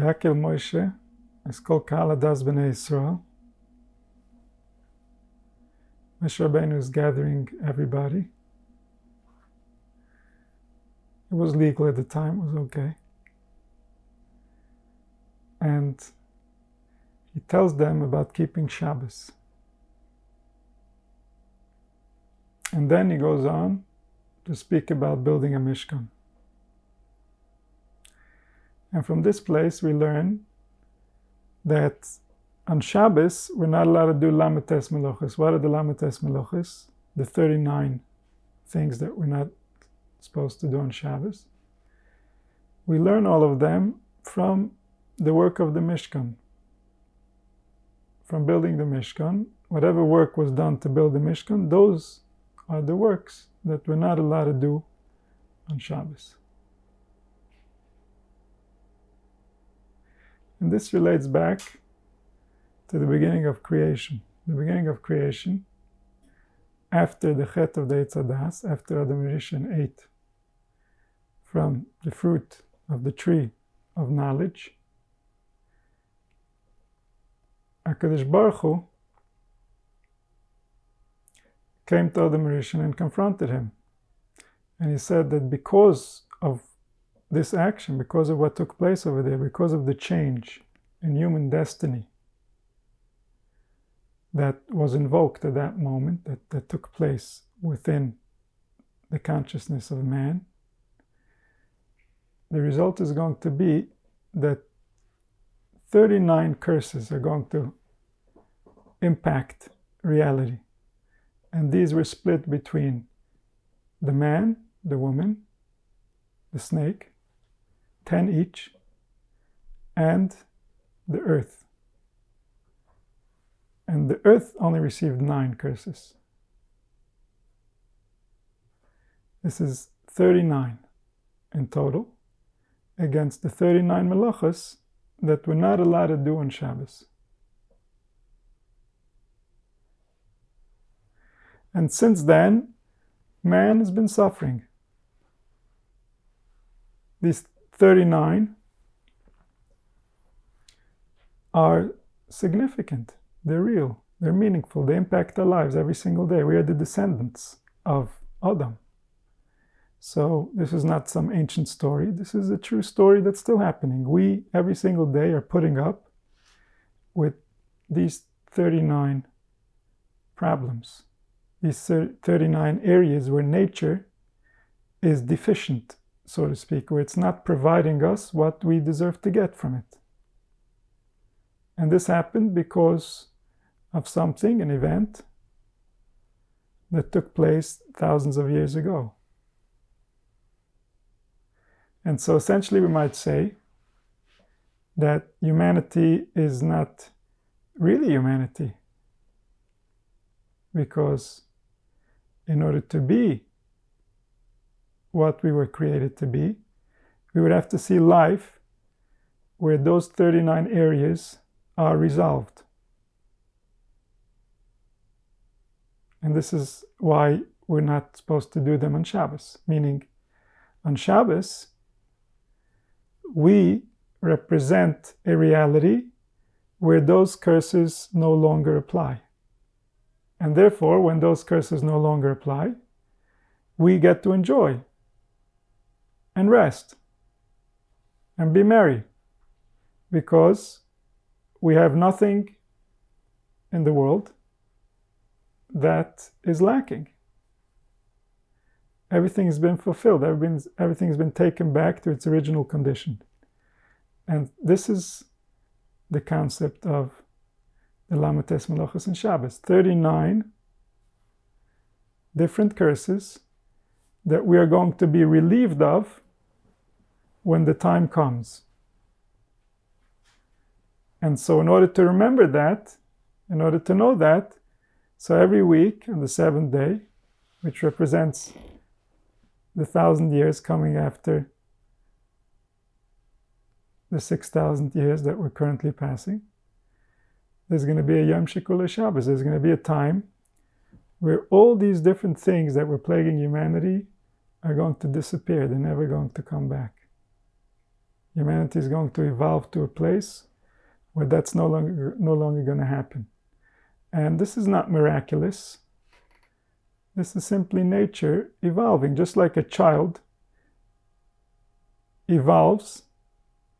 V'yakel Moshe es kol kahal hadas b'nei Yisrael. Moshe Rabbeinu is gathering everybody. It was legal at the time, it was okay. And he tells them about keeping Shabbos. And then he goes on to speak about building a Mishkan. And from this place we learn that on Shabbos we're not allowed to do Lametes Melochos. What are the Lametes Melochos? The 39 things that we're not supposed to do on Shabbos. We learn all of them from the work of the Mishkan. From building the Mishkan, whatever work was done to build the Mishkan, those are the works that we're not allowed to do on Shabbos. And this relates back to the beginning of creation. The beginning of creation, after the Chet of the Eitz Hadas, after Adam Rishon ate from the fruit of the tree of knowledge, HaKadosh Baruch Hu came to Adam Rishon and confronted him. And he said that because of this action, because of what took place over there, because of the change in human destiny that was invoked at that moment, that took place within the consciousness of man, the result is going to be that 39 curses are going to impact reality. And these were split between the man, the woman, the snake, 10 each, and the earth. And the earth only received 9 curses. This is 39 in total against the 39 melachos that we're not allowed to do on Shabbos. And since then, man has been suffering. These 39 are significant. They're real. They're meaningful. They impact our lives every single day. We are the descendants of Adam. So this is not some ancient story. This is a true story that's still happening. We, every single day, are putting up with these 39 problems. These 39 areas where nature is deficient, so to speak, where it's not providing us what we deserve to get from it. And this happened because of something, an event, that took place thousands of years ago. And so essentially we might say that humanity is not really humanity, because in order to be what we were created to be, we would have to see life where those 39 areas are resolved. And this is why we're not supposed to do them on Shabbos. Meaning, on Shabbos, we represent a reality where those curses no longer apply. And therefore, when those curses no longer apply, we get to enjoy and rest and be merry, because we have nothing in the world that is lacking. Everything has been fulfilled. Everything has been taken back to its original condition. And this is the concept of the Lametes Melachos and Shabbos. 39 different curses that we are going to be relieved of when the time comes. And so in order to remember that, in order to know that, so every week on the 7th day, which represents the 1,000 years coming after the 6,000 years that we're currently passing, there's going to be a Yom Shikul Shabbos. There's going to be a time where all these different things that were plaguing humanity are going to disappear. They're never going to come back. Humanity is going to evolve to a place where that's no longer going to happen. And this is not miraculous. This is simply nature evolving, just like a child evolves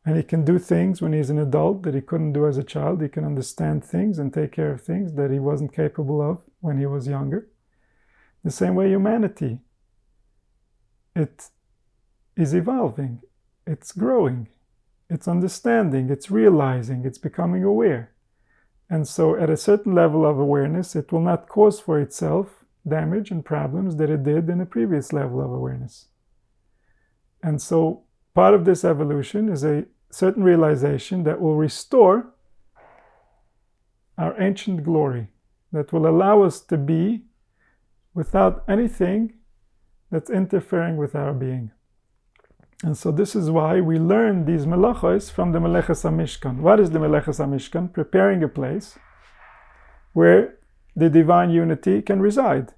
and he can do things when he's an adult that he couldn't do as a child. He can understand things and take care of things that he wasn't capable of when he was younger. The same way humanity, it is evolving, it's growing, it's understanding, it's realizing, it's becoming aware. And so at a certain level of awareness, it will not cause for itself damage and problems that it did in a previous level of awareness. And so part of this evolution is a certain realization that will restore our ancient glory, that will allow us to be without anything that's interfering with our being. And so this is why we learn these melachos from the Meleches HaMishkan. What is the Meleches HaMishkan? Preparing a place where the divine unity can reside.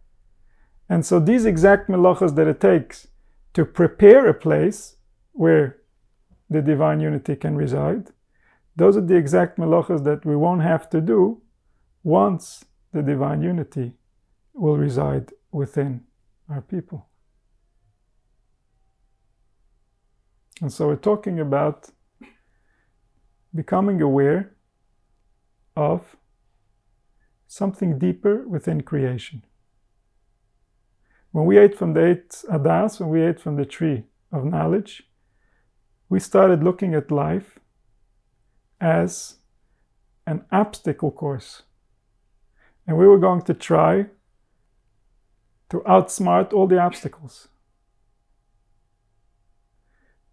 And so these exact melachos that it takes to prepare a place where the divine unity can reside, those are the exact melachos that we won't have to do once the divine unity will reside within our people. And so we're talking about becoming aware of something deeper within creation. When we ate from the eight adas, when we ate from the tree of knowledge, we started looking at life as an obstacle course. And we were going to try to outsmart all the obstacles.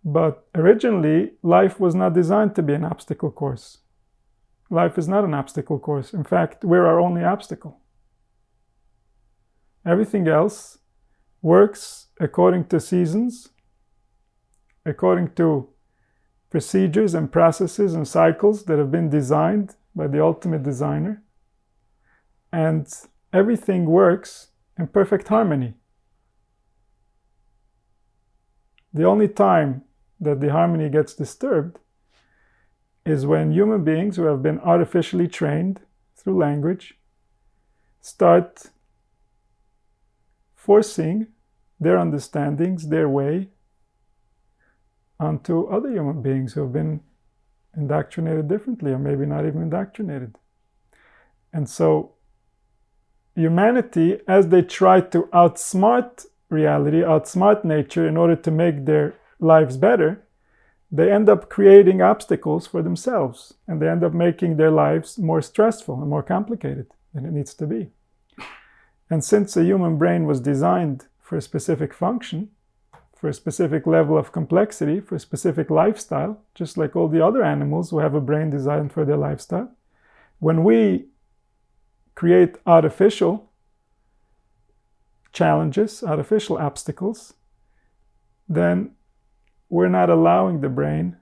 But originally, life was not designed to be an obstacle course. Life is not an obstacle course. In fact, we're our only obstacle. Everything else works according to seasons, according to procedures and processes and cycles that have been designed by the ultimate designer. And everything works in perfect harmony. The only time that the harmony gets disturbed is when human beings who have been artificially trained through language start forcing their understandings, their way, onto other human beings who have been indoctrinated differently, or maybe not even indoctrinated. And so humanity, as they try to outsmart reality, outsmart nature in order to make their lives better, they end up creating obstacles for themselves, and they end up making their lives more stressful and more complicated than it needs to be. And since the human brain was designed for a specific function, for a specific level of complexity, for a specific lifestyle, just like all the other animals who have a brain designed for their lifestyle, when we create artificial challenges, artificial obstacles, then we're not allowing the brain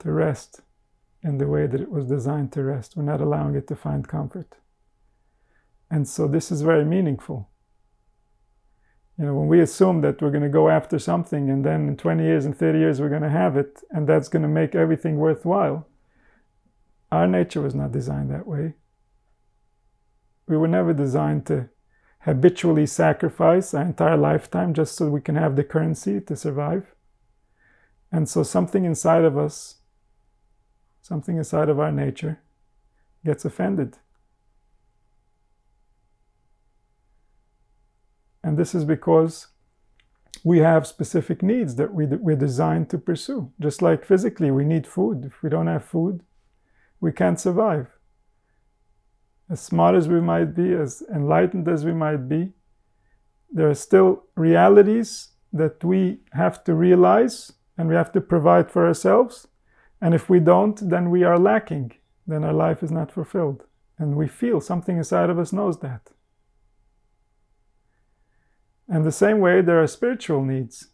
to rest in the way that it was designed to rest. We're not allowing it to find comfort. And so this is very meaningful. You know, when we assume that we're going to go after something and then in 20 years and 30 years we're going to have it, and that's going to make everything worthwhile, our nature was not designed that way. We were never designed to habitually sacrifice our entire lifetime just so we can have the currency to survive. And so something inside of us, something inside of our nature, gets offended. And this is because we have specific needs that we're designed to pursue. Just like physically, we need food. If we don't have food, we can't survive. As smart as we might be, as enlightened as we might be, there are still realities that we have to realize and we have to provide for ourselves. And if we don't, then we are lacking. Then our life is not fulfilled. And we feel, something inside of us knows that. And the same way, there are spiritual needs.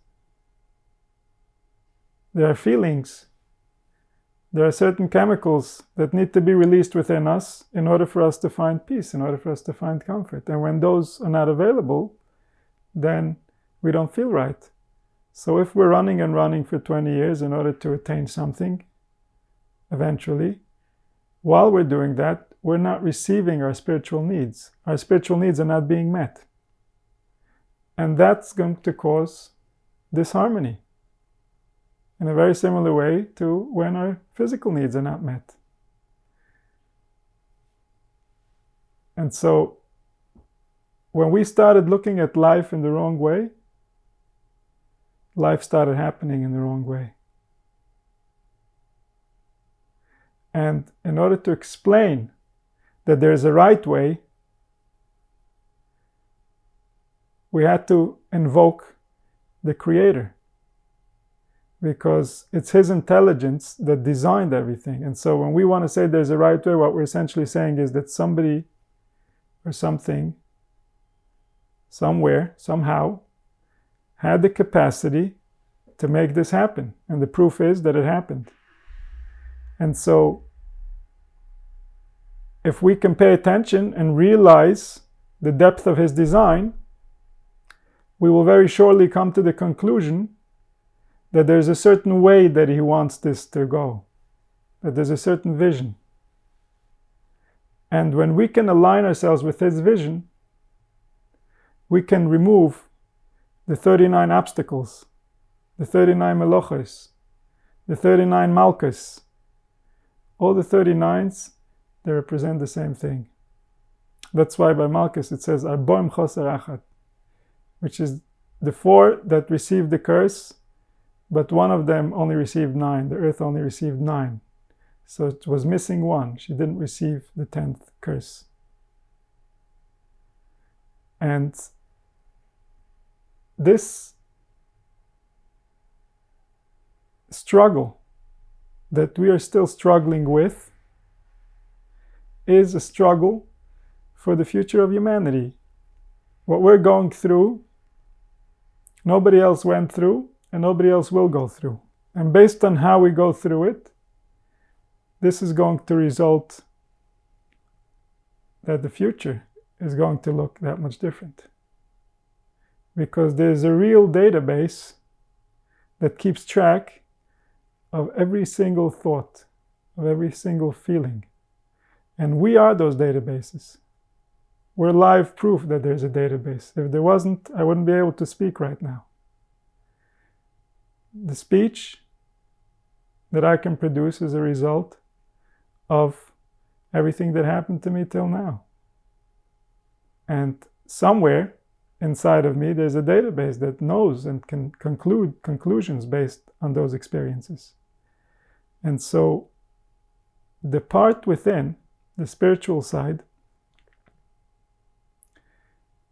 There are feelings. There are certain chemicals that need to be released within us in order for us to find peace, in order for us to find comfort. And when those are not available, then we don't feel right. So if we're running and running for 20 years in order to attain something, eventually, while we're doing that, we're not receiving our spiritual needs. Our spiritual needs are not being met. And that's going to cause disharmony in a very similar way to when our physical needs are not met. And so, when we started looking at life in the wrong way, life started happening in the wrong way. And in order to explain that there's a right way, we had to invoke the Creator, because it's His intelligence that designed everything. And so when we want to say there's a right way, what we're essentially saying is that somebody or something, somewhere, somehow, had the capacity to make this happen. And the proof is that it happened. And so, if we can pay attention and realize the depth of His design, we will very surely come to the conclusion that there's a certain way that He wants this to go, that there's a certain vision. And when we can align ourselves with His vision, we can remove the 39 obstacles, the 39 melochos, the 39 malchus. All the 39s, they represent the same thing. That's why by malchus it says, Arboim choser achat, which is the 4 that received the curse, but one of them only received 9. The earth only received 9. So it was missing 1. She didn't receive the 10th curse. And this struggle that we are still struggling with is a struggle for the future of humanity. What we're going through, nobody else went through, and nobody else will go through. And based on how we go through it, this is going to result that the future is going to look that much different. Because there's a real database that keeps track of every single thought, of every single feeling. And we are those databases. We're live proof that there's a database. If there wasn't, I wouldn't be able to speak right now. The speech that I can produce is a result of everything that happened to me till now. And somewhere inside of me, there's a database that knows and can conclude conclusions based on those experiences. And so, the part within, the spiritual side,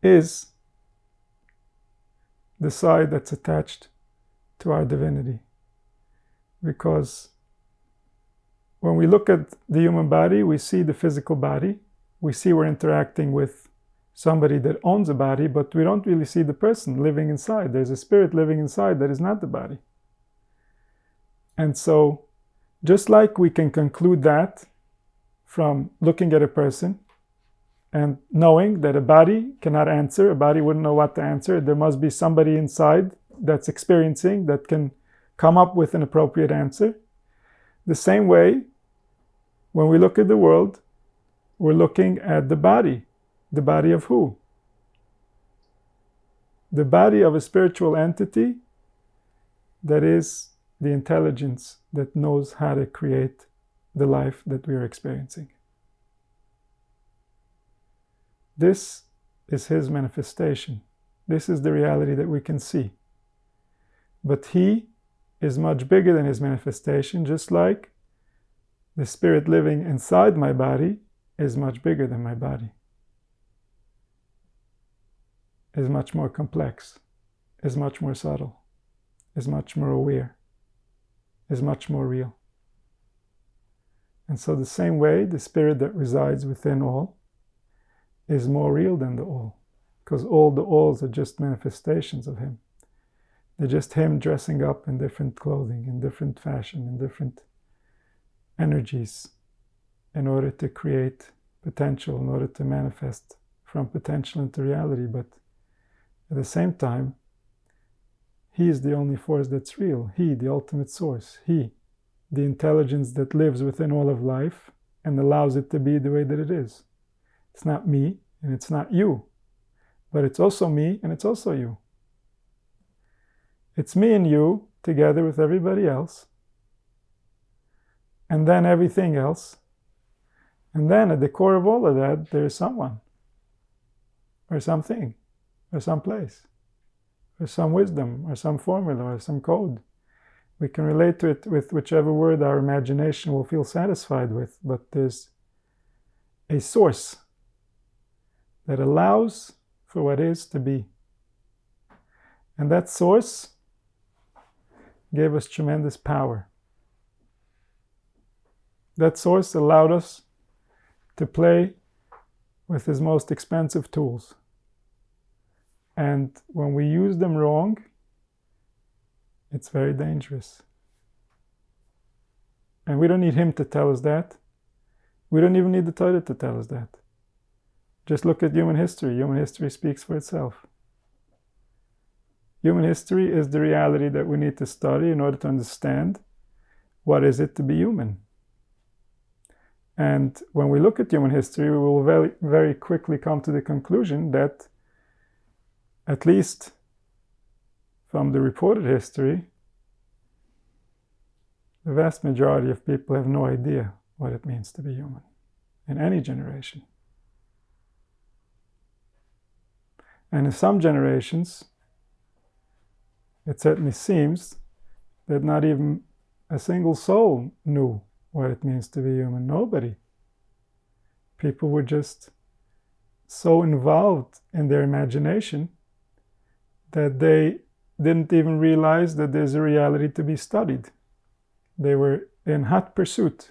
is the side that's attached to our divinity. Because when we look at the human body, we see the physical body. We see we're interacting with somebody that owns a body, but we don't really see the person living inside. There's a spirit living inside that is not the body. And so, just like we can conclude that from looking at a person and knowing that a body cannot answer, a body wouldn't know what to answer, there must be somebody inside that's experiencing, that can come up with an appropriate answer. The same way, when we look at the world, we're looking at the body. The body of who? The body of a spiritual entity that is the intelligence that knows how to create the life that we are experiencing. This is His manifestation. This is the reality that we can see. But He is much bigger than His manifestation, just like the spirit living inside my body is much bigger than my body. Is much more complex, is much more subtle, is much more aware, is much more real. And so the same way, the spirit that resides within all is more real than the all, because all the alls are just manifestations of Him. They're just Him dressing up in different clothing, in different fashion, in different energies, in order to create potential, in order to manifest from potential into reality. But at the same time, He is the only force that's real. He, the ultimate source. He, the intelligence that lives within all of life and allows it to be the way that it is. It's not me and it's not you, but it's also me and it's also you. It's me and you together with everybody else, and then everything else, and then at the core of all of that, there is someone, or something, or some place, or some wisdom, or some formula, or some code. We can relate to it with whichever word our imagination will feel satisfied with, but there's a source that allows for what is to be. And that source gave us tremendous power. That source allowed us to play with his most expensive tools. And when we use them wrong, it's very dangerous. And we don't need him to tell us that. We don't even need the Torah to tell us that. Just look at human history. Human history speaks for itself. Human history is the reality that we need to study in order to understand what is it to be human. And when we look at human history, we will very, very quickly come to the conclusion that, at least from the reported history, the vast majority of people have no idea what it means to be human in any generation. And in some generations, it certainly seems that not even a single soul knew what it means to be human. Nobody. People were just so involved in their imagination that they didn't even realize that there's a reality to be studied. They were in hot pursuit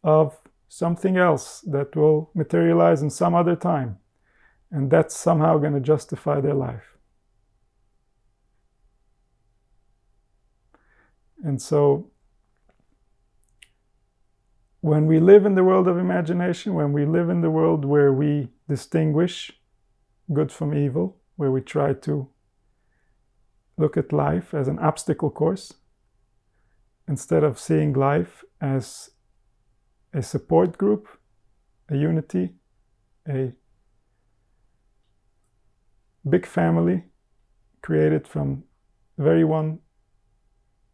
of something else that will materialize in some other time, and that's somehow going to justify their life. And so, when we live in the world of imagination, when we live in the world where we distinguish good from evil, where we try to look at life as an obstacle course, instead of seeing life as a support group, a unity, a big family created from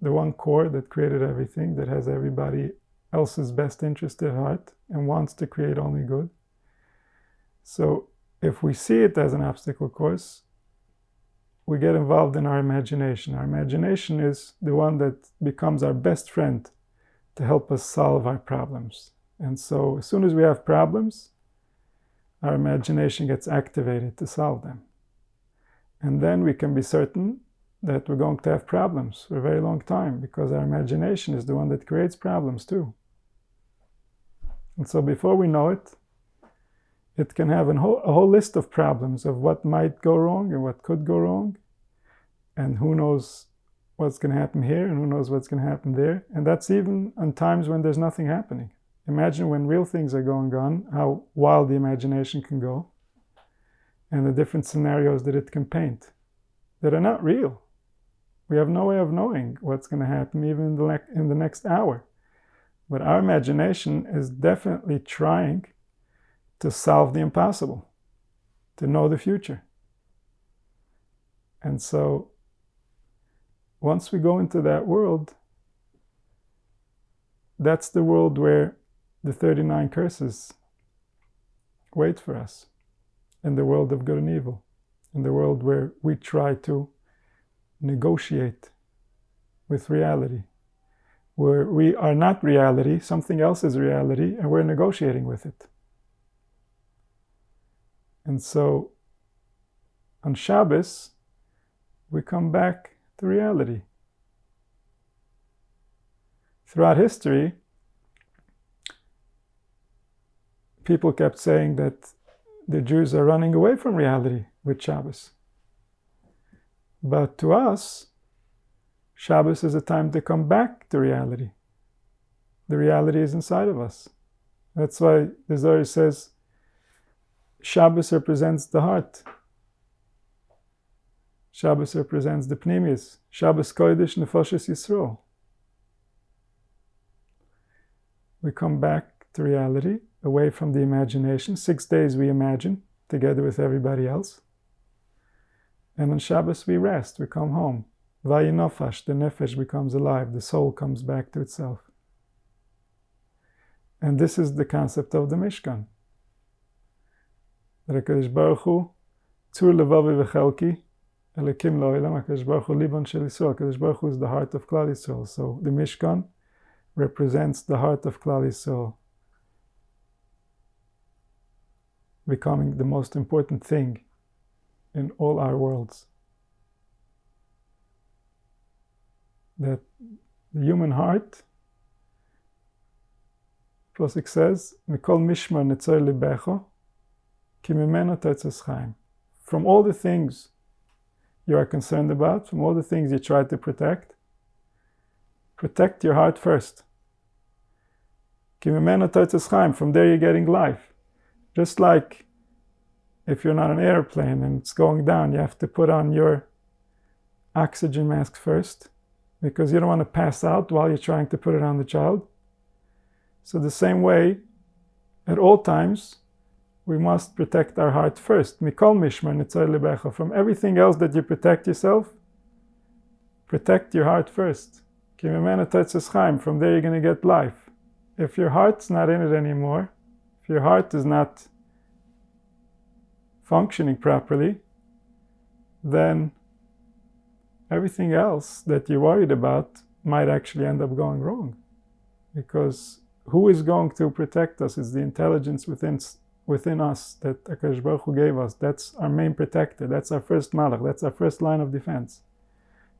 the one core that created everything, that has everybody else's best interest at heart and wants to create only good. So if we see it as an obstacle course, we get involved in our imagination. Our imagination is the one that becomes our best friend to help us solve our problems. And so as soon as we have problems, our imagination gets activated to solve them. And then we can be certain that we're going to have problems for a very long time, because our imagination is the one that creates problems too. And so before we know it, it can have a whole list of problems of what might go wrong and what could go wrong, and who knows what's going to happen here and who knows what's going to happen there. And that's even on times when there's nothing happening. Imagine when real things are going on, how wild the imagination can go, and the different scenarios that it can paint that are not real. We have no way of knowing what's going to happen even in the next hour. But our imagination is definitely trying to solve the impossible, to know the future. And so, once we go into that world, that's the world where the 39 curses wait for us, in the world of good and evil, in the world where we try to negotiate with reality, where we are not reality, something else is reality, and we're negotiating with it. And so, on Shabbos, we come back to reality. Throughout history, people kept saying that the Jews are running away from reality with Shabbos. But to us, Shabbos is a time to come back to reality. The reality is inside of us. That's why the Zohar says Shabbos represents the heart. Shabbos represents the Pnimius. Shabbos Kodesh Nefashos Yisrael. We come back to reality, away from the imagination. 6 days we imagine, together with everybody else. And on Shabbos we rest, we come home. Vayinofash, the nefesh becomes alive, the soul comes back to itself. And this is the concept of the Mishkan. That HaKadosh Baruch Hu, Tzur Levavi V'chelki, Elikim Lo'olam, HaKadosh Baruch Hu Libon Shel Yisrael. HaKadosh Baruch Hu is the heart of Klal Yisrael. So the Mishkan represents the heart of Klal Yisrael, becoming the most important thing in all our worlds. That the human heart, Pasuk says, Mikol Mishmar Netzoy Libecho, Ki Mimeno Tetzos Chaim. From all the things you are concerned about, from all the things you try to protect your heart first. Ki Mimeno Tetzos Chaim, from there you're getting life. Just like if you're not an airplane and it's going down, you have to put on your oxygen mask first, because you don't want to pass out while you're trying to put it on the child. So the same way, at all times, we must protect our heart first. Mikol Mishmar Netzoy Libecho. From everything else that you protect yourself, protect your heart first. Ki Mimeno Tetzos Chaim. From there you're going to get life. If your heart's not in it anymore, if your heart is not functioning properly, then everything else that you're worried about might actually end up going wrong. Because who is going to protect us is the intelligence within us that HaKadosh Baruch Hu gave us. That's our main protector. That's our first malach. That's our first line of defense.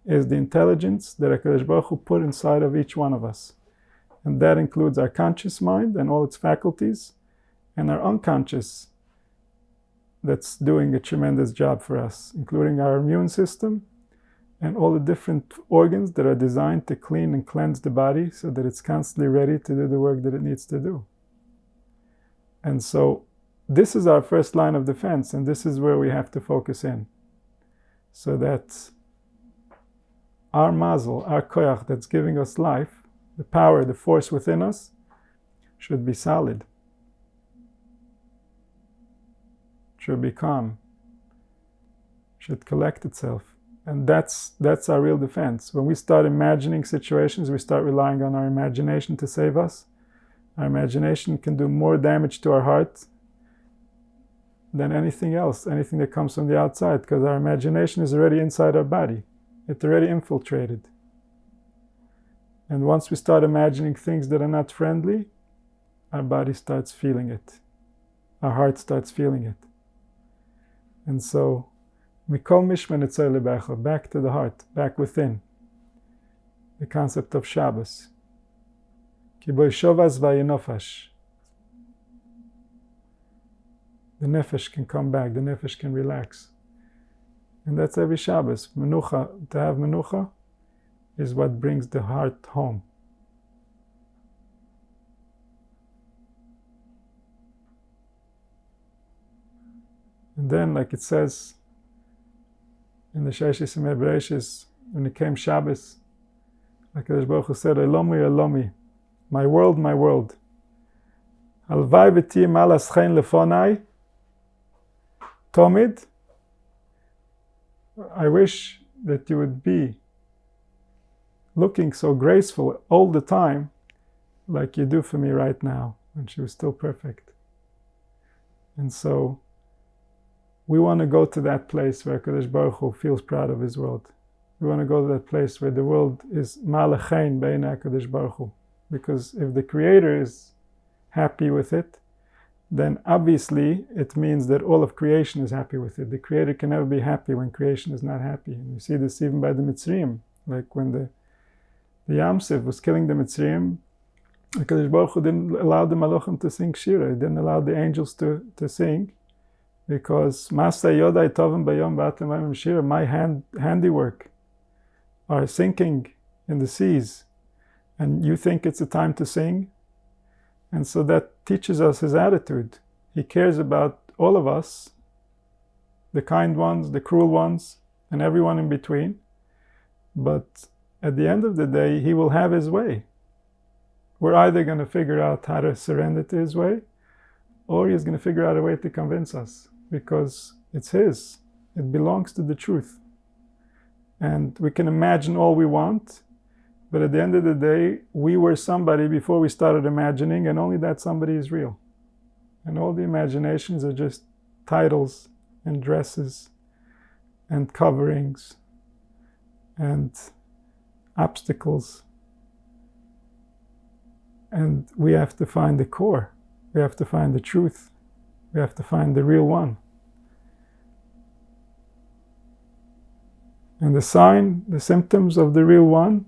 Is the intelligence that HaKadosh Baruch Hu put inside of each one of us. And that includes our conscious mind and all its faculties, and our unconscious that's doing a tremendous job for us, including our immune system and all the different organs that are designed to clean and cleanse the body so that it's constantly ready to do the work that it needs to do. And so this is our first line of defense, and this is where we have to focus in, so that our mazel, our koyach that's giving us life, the power, the force within us, should be solid, should be calm, should collect itself. And that's our real defense. When we start imagining situations, we start relying on our imagination to save us. Our imagination can do more damage to our heart than anything else, anything that comes from the outside, because our imagination is already inside our body. It's already infiltrated. And once we start imagining things that are not friendly, our body starts feeling it. Our heart starts feeling it. And so, Mikol Mishmar Netzoy Libecho, back to the heart, back within. The concept of Shabbos. Ki bo yishovas vayinofash. The nefesh can come back, the nefesh can relax. And that's every Shabbos. Menucha, to have menucha, is what brings the heart home. And then, like it says in the Sheshis and Bereshis, when it came Shabbos, like HaKadosh Baruch Hu said, Elomi, Elomi, my world, my world. Halvai v'tiyeh malas chen lefonai, Tomid, I wish that you would be looking so graceful all the time, like you do for me right now, when she was still perfect. And so, we want to go to that place where HaKadosh Baruch Hu feels proud of his world. We want to go to that place where the world is ma'alechein be'enei HaKadosh Baruch Hu. Because if the Creator is happy with it, then obviously it means that all of creation is happy with it. The Creator can never be happy when creation is not happy. And you see this even by the Mitzrayim. Like when the Yamsef was killing the Mitzrayim, HaKadosh Baruch Hu didn't allow the Malachim to sing Shira. He didn't allow the angels to sing. Because Masa Yodai Tovim Bayom Ba'atem Shira, my handiwork, are sinking in the seas, and you think it's a time to sing? And so that teaches us his attitude. He cares about all of us, the kind ones, the cruel ones, and everyone in between. But at the end of the day, he will have his way. We're either going to figure out how to surrender to his way, or he's going to figure out a way to convince us, because it's his. It belongs to the truth. And we can imagine all we want, but at the end of the day, we were somebody before we started imagining, and only that somebody is real. And all the imaginations are just titles and dresses and coverings and obstacles. And we have to find the core. We have to find the truth. We have to find the real one. And the sign, the symptoms of the real one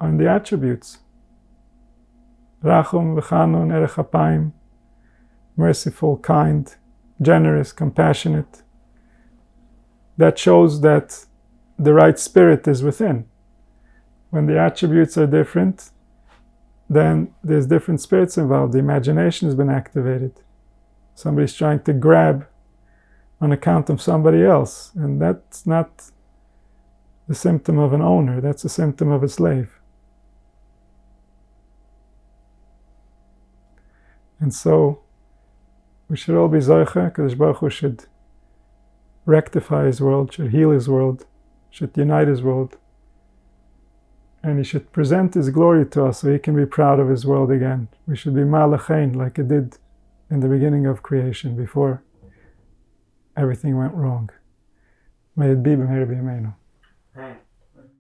are in the attributes. Rachum, v'chanun, erech apayim, merciful, kind, generous, compassionate. That shows that the right spirit is within. When the attributes are different, then there's different spirits involved. The imagination has been activated. Somebody's trying to grab on account of somebody else, and that's not the symptom of an owner, that's a symptom of a slave. And so we should all be Zohar. Kadosh Baruch Hu should rectify his world, should heal his world, should unite his world. And he should present his glory to us so he can be proud of his world again. We should be malachain like it did in the beginning of creation, before everything went wrong. May it be b'meir b'yameinu.